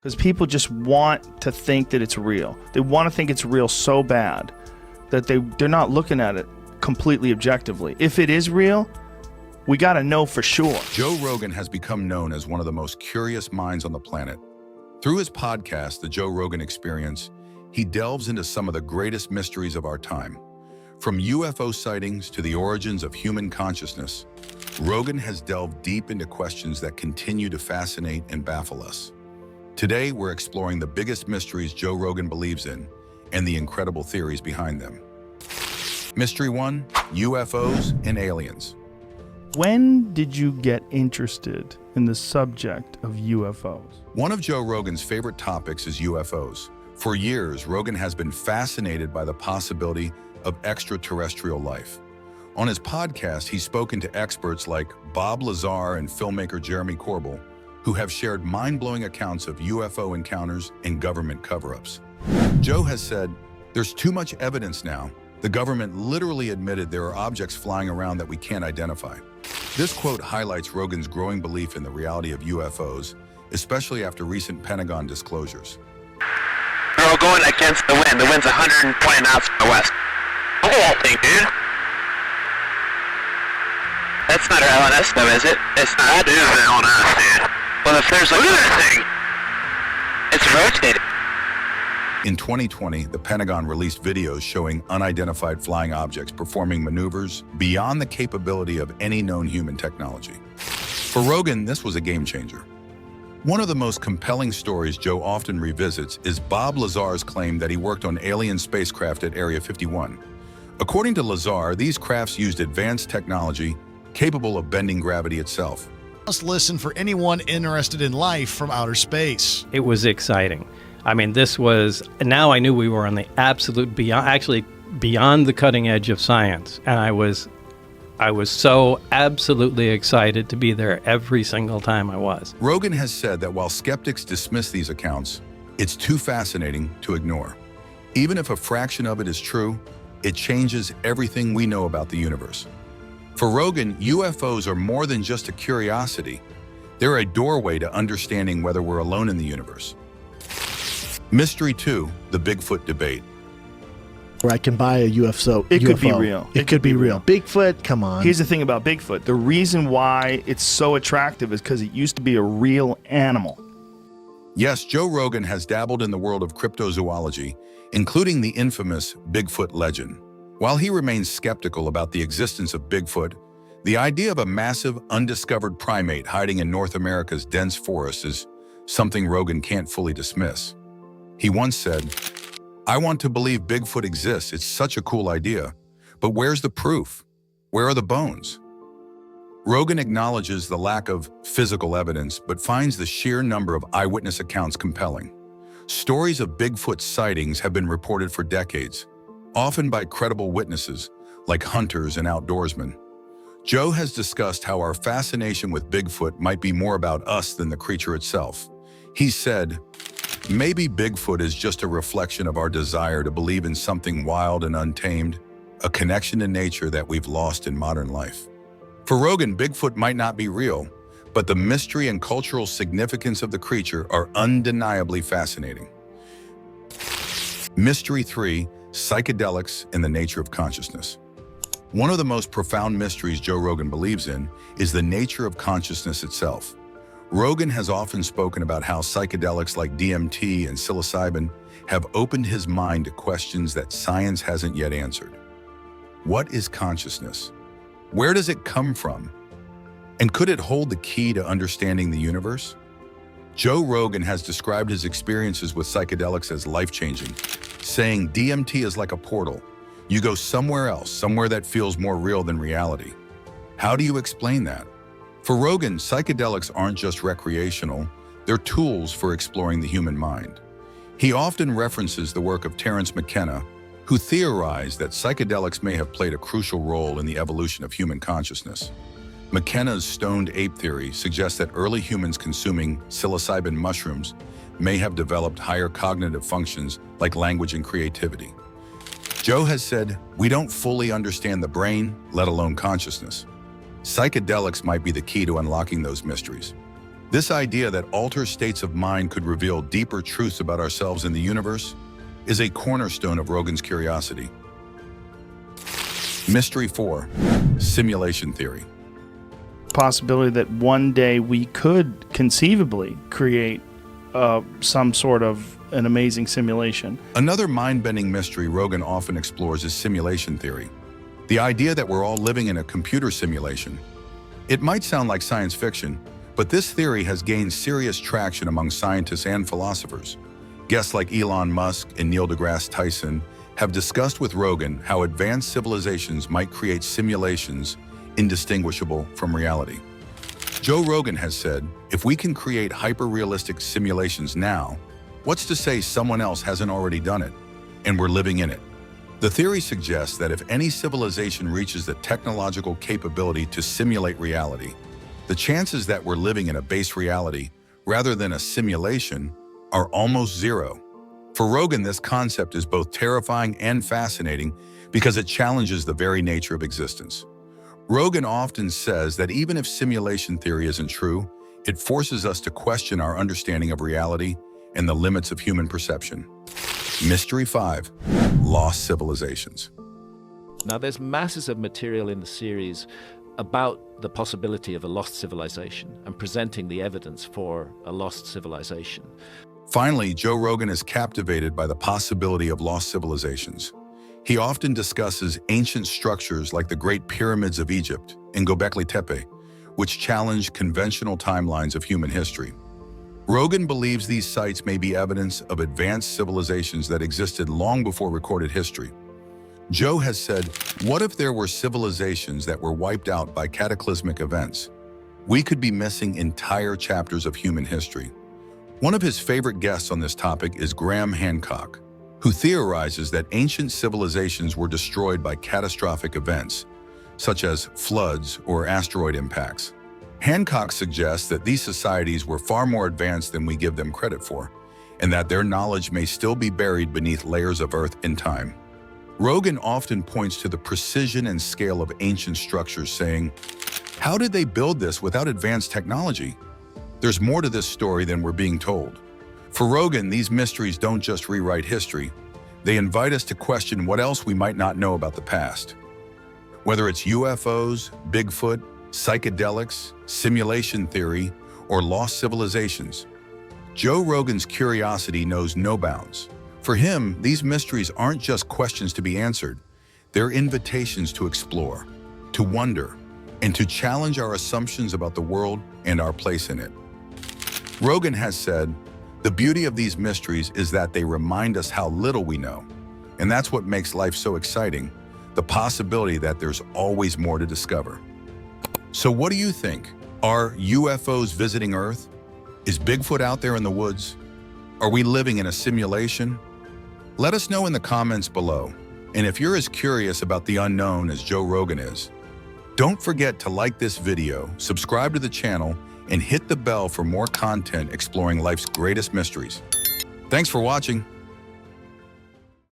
Because people just want to think that it's real. They want to think it's real so bad that they're not looking at it completely objectively. If it is real, we got to know for sure. Joe Rogan has become known as one of the most curious minds on the planet. Through his podcast, The Joe Rogan Experience, he delves into some of the greatest mysteries of our time. From UFO sightings to the origins of human consciousness, Rogan has delved deep into questions that continue to fascinate and baffle us. Today, we're exploring the biggest mysteries Joe Rogan believes in and the incredible theories behind them. Mystery 1, UFOs and aliens. When did you get interested in the subject of UFOs? One of Joe Rogan's favorite topics is UFOs. For years, Rogan has been fascinated by the possibility of extraterrestrial life. On his podcast, he's spoken to experts like Bob Lazar and filmmaker Jeremy Corbell, who have shared mind-blowing accounts of UFO encounters and government cover-ups. Joe has said, "There's too much evidence now. The government literally admitted there are objects flying around that we can't identify." This quote highlights Rogan's growing belief in the reality of UFOs, especially after recent Pentagon disclosures. We're all going against the wind. The wind's 120 knots from the west. Look at that thing, dude. That's not our LNS though, is it? It's not. That is an LNS, dude. Well, if there's like... Look at that thing! It's rotating. In 2020, the Pentagon released videos showing unidentified flying objects performing maneuvers beyond the capability of any known human technology. For Rogan, this was a game changer. One of the most compelling stories Joe often revisits is Bob Lazar's claim that he worked on alien spacecraft at Area 51. According to Lazar, these crafts used advanced technology capable of bending gravity itself. Must listen for anyone interested in life from outer space. It was exciting. I mean, now I knew we were on the absolute beyond the cutting edge of science. And I was so absolutely excited to be there every single time I was. Rogan has said that while skeptics dismiss these accounts, it's too fascinating to ignore. Even if a fraction of it is true, it changes everything we know about the universe. For Rogan, UFOs are more than just a curiosity. They're a doorway to understanding whether we're alone in the universe. Mystery 2, the Bigfoot debate. Where I can buy a UFO. It could be real. It could be real. Bigfoot, come on. Here's the thing about Bigfoot. The reason why it's so attractive is because it used to be a real animal. Yes, Joe Rogan has dabbled in the world of cryptozoology, including the infamous Bigfoot legend. While he remains skeptical about the existence of Bigfoot, the idea of a massive, undiscovered primate hiding in North America's dense forests is something Rogan can't fully dismiss. He once said, "I want to believe Bigfoot exists. It's such a cool idea. But where's the proof? Where are the bones?" Rogan acknowledges the lack of physical evidence, but finds the sheer number of eyewitness accounts compelling. Stories of Bigfoot sightings have been reported for decades, often by credible witnesses like hunters and outdoorsmen. Joe has discussed how our fascination with Bigfoot might be more about us than the creature itself. He said, "Maybe Bigfoot is just a reflection of our desire to believe in something wild and untamed, a connection to nature that we've lost in modern life." For Rogan, Bigfoot might not be real, but the mystery and cultural significance of the creature are undeniably fascinating. Mystery 3, psychedelics and the nature of consciousness. One of the most profound mysteries Joe Rogan believes in is the nature of consciousness itself. Rogan has often spoken about how psychedelics like DMT and psilocybin have opened his mind to questions that science hasn't yet answered. What is consciousness? Where does it come from? And could it hold the key to understanding the universe? Joe Rogan has described his experiences with psychedelics as life-changing, saying DMT is like a portal. You go somewhere else, somewhere that feels more real than reality. How do you explain that? For Rogan, psychedelics aren't just recreational, they're tools for exploring the human mind. He often references the work of Terence McKenna, who theorized that psychedelics may have played a crucial role in the evolution of human consciousness. McKenna's stoned ape theory suggests that early humans consuming psilocybin mushrooms may have developed higher cognitive functions like language and creativity. Joe has said, "We don't fully understand the brain, let alone consciousness." Psychedelics might be the key to unlocking those mysteries. This idea that altered states of mind could reveal deeper truths about ourselves and the universe is a cornerstone of Rogan's curiosity. Mystery 4. Simulation theory. Possibility that one day we could conceivably create some sort of an amazing simulation. Another mind-bending mystery Rogan often explores is simulation theory. The idea that we're all living in a computer simulation. It might sound like science fiction, but this theory has gained serious traction among scientists and philosophers. Guests like Elon Musk and Neil deGrasse Tyson have discussed with Rogan how advanced civilizations might create simulations indistinguishable from reality. Joe Rogan has said, if we can create hyper-realistic simulations now, what's to say someone else hasn't already done it, and we're living in it? The theory suggests that if any civilization reaches the technological capability to simulate reality, the chances that we're living in a base reality rather than a simulation are almost zero. For Rogan, this concept is both terrifying and fascinating because it challenges the very nature of existence. Rogan often says that even if simulation theory isn't true, it forces us to question our understanding of reality and the limits of human perception. Mystery 5. Lost civilizations. Now, there's masses of material in the series about the possibility of a lost civilization and presenting the evidence for a lost civilization. Finally, Joe Rogan is captivated by the possibility of lost civilizations. He often discusses ancient structures like the Great Pyramids of Egypt and Göbekli Tepe, which challenge conventional timelines of human history. Rogan believes these sites may be evidence of advanced civilizations that existed long before recorded history. Joe has said, what if there were civilizations that were wiped out by cataclysmic events? We could be missing entire chapters of human history. One of his favorite guests on this topic is Graham Hancock, who theorizes that ancient civilizations were destroyed by catastrophic events, such as floods or asteroid impacts. Hancock suggests that these societies were far more advanced than we give them credit for, and that their knowledge may still be buried beneath layers of earth in time. Rogan often points to the precision and scale of ancient structures, saying, how did they build this without advanced technology? There's more to this story than we're being told. For Rogan, these mysteries don't just rewrite history, they invite us to question what else we might not know about the past. Whether it's UFOs, Bigfoot, psychedelics, simulation theory, or lost civilizations, Joe Rogan's curiosity knows no bounds. For him, these mysteries aren't just questions to be answered, they're invitations to explore, to wonder, and to challenge our assumptions about the world and our place in it. Rogan has said, the beauty of these mysteries is that they remind us how little we know, and that's what makes life so exciting, the possibility that there's always more to discover. So what do you think? Are UFOs visiting Earth? Is Bigfoot out there in the woods? Are we living in a simulation? Let us know in the comments below. And if you're as curious about the unknown as Joe Rogan is, don't forget to like this video, subscribe to the channel, and hit the bell for more content exploring life's greatest mysteries. Thanks for watching.